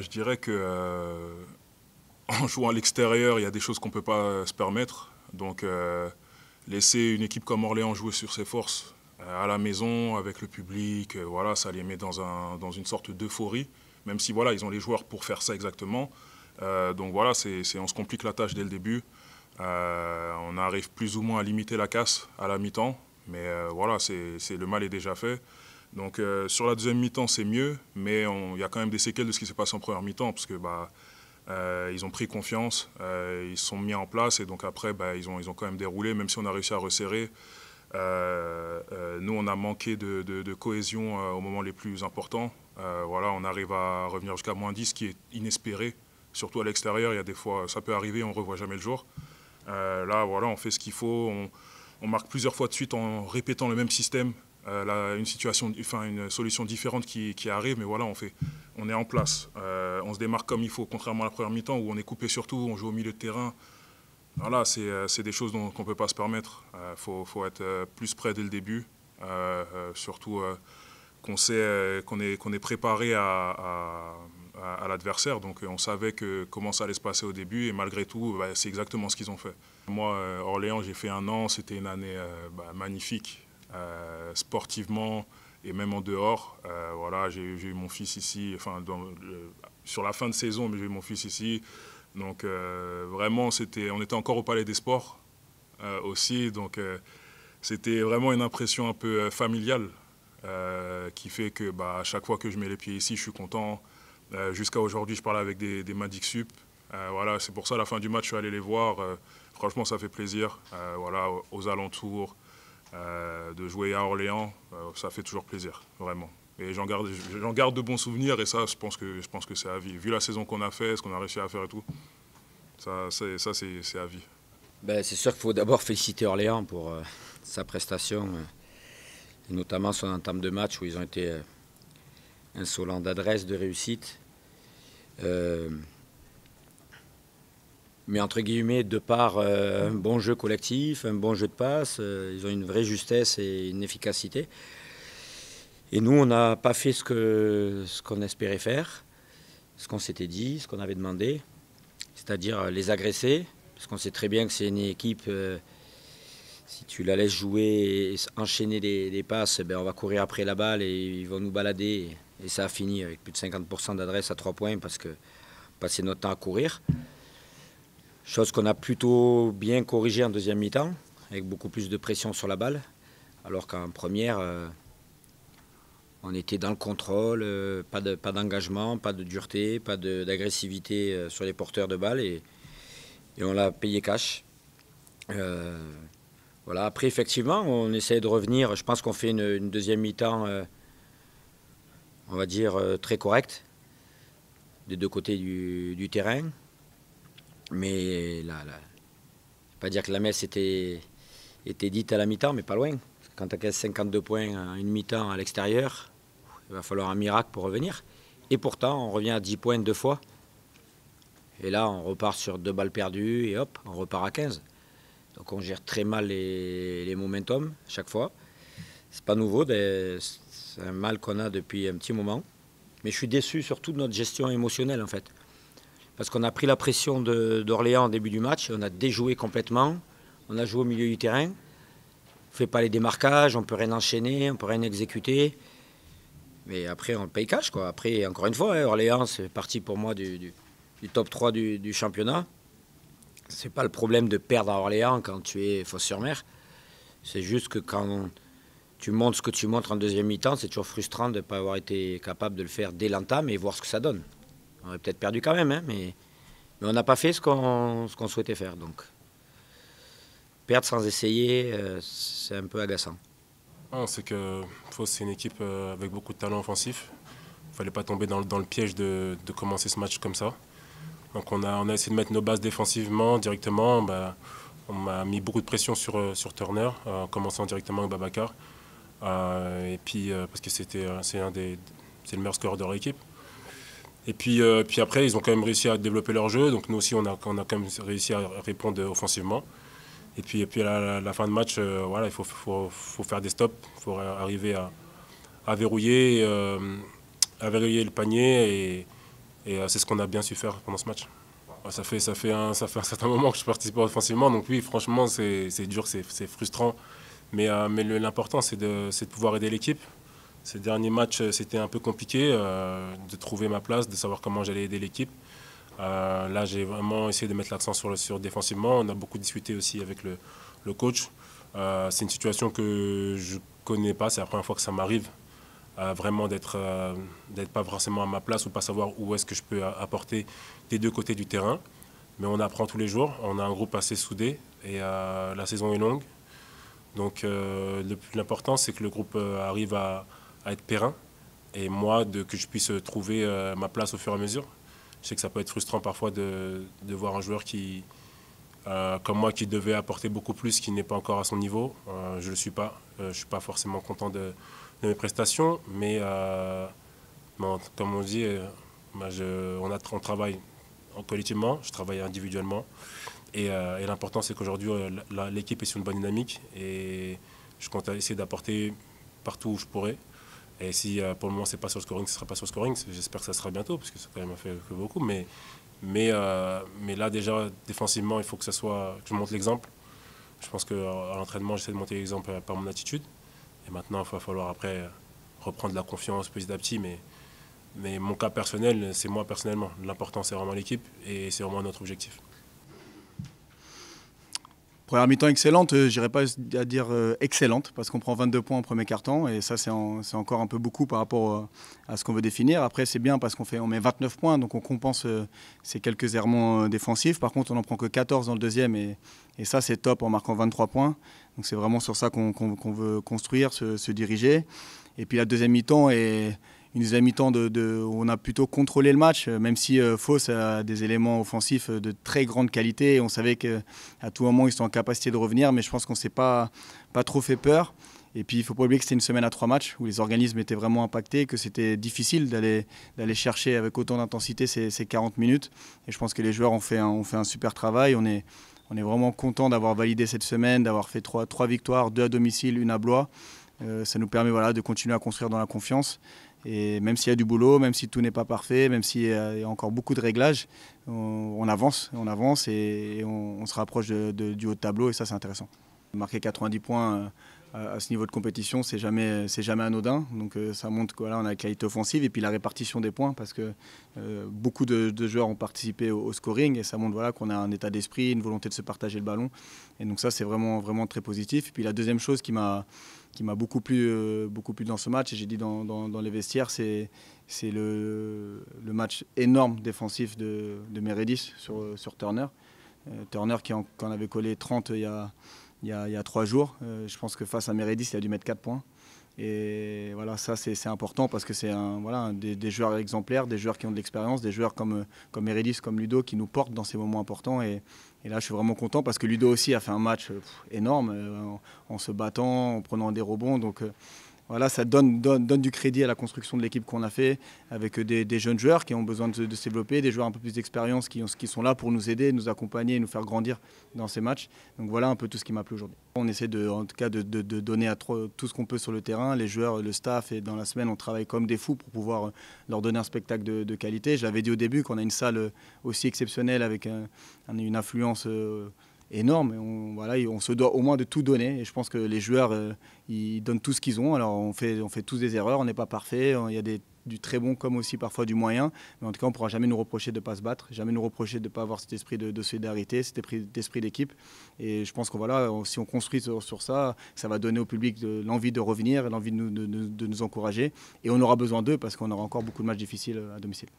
Je dirais que en jouant à l'extérieur, il y a des choses qu'on ne peut pas se permettre. Donc laisser une équipe comme Orléans jouer sur ses forces à la maison, avec le public, voilà, ça les met dans une sorte d'euphorie, même si voilà, ils ont les joueurs pour faire ça exactement. Donc voilà, on se complique la tâche dès le début. On arrive plus ou moins à limiter la casse à la mi-temps, mais voilà, le mal est déjà fait. Donc sur la deuxième mi-temps, c'est mieux, mais il y a quand même des séquelles de ce qui s'est passé en première mi-temps, parce que ils ont pris confiance, ils se sont mis en place, et donc après, ils ont quand même déroulé, même si on a réussi à resserrer. Nous, on a manqué de cohésion aux moments les plus importants. Voilà, on arrive à revenir jusqu'à -10, ce qui est inespéré, surtout à l'extérieur. Il y a des fois, ça peut arriver, on ne revoit jamais le jour. Là, voilà, on fait ce qu'il faut, on marque plusieurs fois de suite en répétant le même système. Une solution différente qui arrive, mais voilà, on est en place. On se démarque comme il faut, contrairement à la première mi-temps où on est coupé sur tout, on joue au milieu de terrain. Voilà, c'est des choses qu'on ne peut pas se permettre. Faut être plus près dès le début, surtout qu'on sait qu'on est préparé à l'adversaire. Donc on savait comment ça allait se passer au début, et malgré tout, c'est exactement ce qu'ils ont fait. Moi, Orléans, j'ai fait 1 an, c'était une année magnifique. Sportivement et même en dehors. Voilà, j'ai eu mon fils ici, sur la fin de saison, mais j'ai eu mon fils ici. Donc vraiment, on était encore au Palais des Sports aussi, donc c'était vraiment une impression un peu familiale qui fait que à chaque fois que je mets les pieds ici, je suis content. Jusqu'à aujourd'hui, je parle avec des Magic Sup. Voilà, c'est pour ça, à la fin du match, je suis allé les voir. Franchement, ça fait plaisir. Voilà, aux alentours. De jouer à Orléans, ça fait toujours plaisir, vraiment. Et j'en garde de bons souvenirs, et ça, je pense que c'est à vie. Vu la saison qu'on a fait, ce qu'on a réussi à faire et tout, c'est à vie. C'est sûr qu'il faut d'abord féliciter Orléans pour sa prestation, et notamment son entame de match où ils ont été insolents d'adresse, de réussite. Mais entre guillemets, de par un bon jeu collectif, un bon jeu de passe, ils ont une vraie justesse et une efficacité. Et nous, on n'a pas fait ce qu'on espérait faire, ce qu'on s'était dit, ce qu'on avait demandé, c'est-à-dire les agresser, parce qu'on sait très bien que c'est une équipe, si tu la laisses jouer et enchaîner des passes, on va courir après la balle et ils vont nous balader. Et ça a fini avec plus de 50% d'adresse à 3 points parce que passer notre temps à courir. Chose qu'on a plutôt bien corrigée en deuxième mi-temps, avec beaucoup plus de pression sur la balle. Alors qu'en première, on était dans le contrôle, pas d'engagement, pas de dureté, pas d'agressivité sur les porteurs de balles. Et on l'a payé cash. Voilà. Après, effectivement, on essaie de revenir. Je pense qu'on fait une deuxième mi-temps, on va dire, très correcte, des deux côtés du terrain. Mais là, je ne vais pas dire que la messe était dite à la mi-temps, mais pas loin. Quand tu as 52 points à une mi-temps à l'extérieur, il va falloir un miracle pour revenir. Et pourtant, on revient à 10 points 2 fois. Et là, on repart sur 2 balles perdues et hop, on repart à 15. Donc on gère très mal les momentum chaque fois. C'est pas nouveau, c'est un mal qu'on a depuis un petit moment. Mais je suis déçu surtout de notre gestion émotionnelle en fait. Parce qu'on a pris la pression d'Orléans au début du match, on a déjoué complètement, on a joué au milieu du terrain, on ne fait pas les démarquages, on ne peut rien enchaîner, on ne peut rien exécuter. Mais après, on paye cash, quoi. Après, encore une fois, Orléans, c'est parti pour moi du top 3 du championnat. C'est pas le problème de perdre à Orléans quand tu es Fos-sur-Mer. C'est juste que quand tu montres ce que tu montres en deuxième mi-temps, c'est toujours frustrant de ne pas avoir été capable de le faire dès l'entame et voir ce que ça donne. On aurait peut-être perdu quand même, hein, mais on n'a pas fait ce qu'on souhaitait faire. Donc, perdre sans essayer, c'est un peu agaçant. C'est que Fos, c'est une équipe avec beaucoup de talent offensif. Il ne fallait pas tomber dans le piège de commencer ce match comme ça. Donc on a essayé de mettre nos bases défensivement directement. On a mis beaucoup de pression sur Turner, en commençant directement avec Babacar. Et puis parce que c'est le meilleur scoreur de leur équipe. Et puis après, ils ont quand même réussi à développer leur jeu. Donc nous aussi, on a quand même réussi à répondre offensivement. Et puis à la fin de match, voilà, il faut faire des stops. Il faut arriver à verrouiller le panier Et c'est ce qu'on a bien su faire pendant ce match. Ça fait un certain moment que je participe offensivement, donc oui, franchement, c'est dur, c'est frustrant. Mais l'important, c'est de pouvoir aider l'équipe. Ces derniers matchs, c'était un peu compliqué de trouver ma place, de savoir comment j'allais aider l'équipe. Là, j'ai vraiment essayé de mettre l'accent sur défensivement. On a beaucoup discuté aussi avec le coach. C'est une situation que je ne connais pas, c'est la première fois que ça m'arrive. Vraiment d'être pas forcément à ma place ou pas savoir où est-ce que je peux apporter des deux côtés du terrain. Mais on apprend tous les jours, on a un groupe assez soudé et la saison est longue. Donc le plus important, c'est que le groupe arrive à être périn et moi, que je puisse trouver ma place au fur et à mesure. Je sais que ça peut être frustrant parfois de voir un joueur comme moi qui devait apporter beaucoup plus, qui n'est pas encore à son niveau. Je ne le suis pas. Je ne suis pas forcément content de mes prestations, mais bon, comme on dit, on travaille collectivement, je travaille individuellement. Et l'important, c'est qu'aujourd'hui, l'équipe est sur une bonne dynamique et je compte essayer d'apporter partout où je pourrais. Et si pour le moment, ce n'est pas sur le scoring, ce ne sera pas sur le scoring. J'espère que ça sera bientôt, parce que ça quand même a fait que beaucoup. Mais là, déjà, défensivement, il faut que je montre l'exemple. Je pense qu'à l'entraînement, j'essaie de monter l'exemple par mon attitude. Et maintenant, il va falloir après reprendre la confiance petit à petit. Mais mon cas personnel, c'est moi personnellement. L'important, c'est vraiment l'équipe et c'est vraiment notre objectif. Première mi-temps excellente, je n'irais pas à dire excellente, parce qu'on prend 22 points en premier quart-temps, et ça c'est encore un peu beaucoup par rapport à ce qu'on veut définir. Après c'est bien parce on met 29 points, donc on compense ces quelques errements défensifs. Par contre on n'en prend que 14 dans le deuxième, et ça c'est top en marquant 23 points. Donc c'est vraiment sur ça qu'on veut construire, se diriger. Et puis la deuxième mi-temps est une deuxième mi-temps où on a plutôt contrôlé le match, même si Fos a des éléments offensifs de très grande qualité. Et on savait qu'à tout moment, ils sont en capacité de revenir, mais je pense qu'on ne s'est pas trop fait peur. Et puis, il ne faut pas oublier que c'était une semaine à 3 matchs où les organismes étaient vraiment impactés, que c'était difficile d'aller chercher avec autant d'intensité ces 40 minutes. Et je pense que les joueurs ont fait un super travail. On est vraiment content d'avoir validé cette semaine, d'avoir fait 3 victoires, 2 à domicile, 1 à Blois. Ça nous permet de continuer à construire dans la confiance. Et même s'il y a du boulot, même si tout n'est pas parfait, même s'il y a encore beaucoup de réglages, on avance et on se rapproche du haut de tableau et ça c'est intéressant. Marquer 90 points à ce niveau de compétition, c'est jamais anodin. Donc ça montre qu'on a la qualité offensive et puis la répartition des points parce que beaucoup de joueurs ont participé au scoring et ça montre qu'on a un état d'esprit, une volonté de se partager le ballon. Et donc ça c'est vraiment, vraiment très positif. Et puis la deuxième chose qui m'a beaucoup plu dans ce match, et j'ai dit dans les vestiaires, c'est le match énorme défensif de Meredith sur Turner. Turner qui en avait collé 30 il y a 3 jours. Je pense que face à Meredith, il a dû mettre 4 points. Et voilà, ça c'est important parce que c'est des joueurs exemplaires, des joueurs qui ont de l'expérience, des joueurs comme Meredith, comme Ludo qui nous portent dans ces moments importants. Et là, je suis vraiment content parce que Ludo aussi a fait un match énorme en se battant, en prenant des rebonds. Donc voilà, ça donne du crédit à la construction de l'équipe qu'on a fait avec des jeunes joueurs qui ont besoin de se développer, des joueurs un peu plus d'expérience qui sont là pour nous aider, nous accompagner, nous faire grandir dans ces matchs. Donc voilà un peu tout ce qui m'a plu aujourd'hui. On essaie en tout cas de donner tout ce qu'on peut sur le terrain, les joueurs, le staff, et dans la semaine on travaille comme des fous pour pouvoir leur donner un spectacle de qualité. Je l'avais dit au début qu'on a une salle aussi exceptionnelle avec une influence énorme. On se doit au moins de tout donner et je pense que les joueurs ils donnent tout ce qu'ils ont. Alors on fait tous des erreurs, on n'est pas parfait, il y a du très bon comme aussi parfois du moyen, mais en tout cas on ne pourra jamais nous reprocher de ne pas se battre, jamais nous reprocher de ne pas avoir cet esprit de solidarité, cet esprit d'équipe. Et je pense que si on construit sur ça, ça va donner au public l'envie de revenir, l'envie de nous encourager, et on aura besoin d'eux parce qu'on aura encore beaucoup de matchs difficiles à domicile.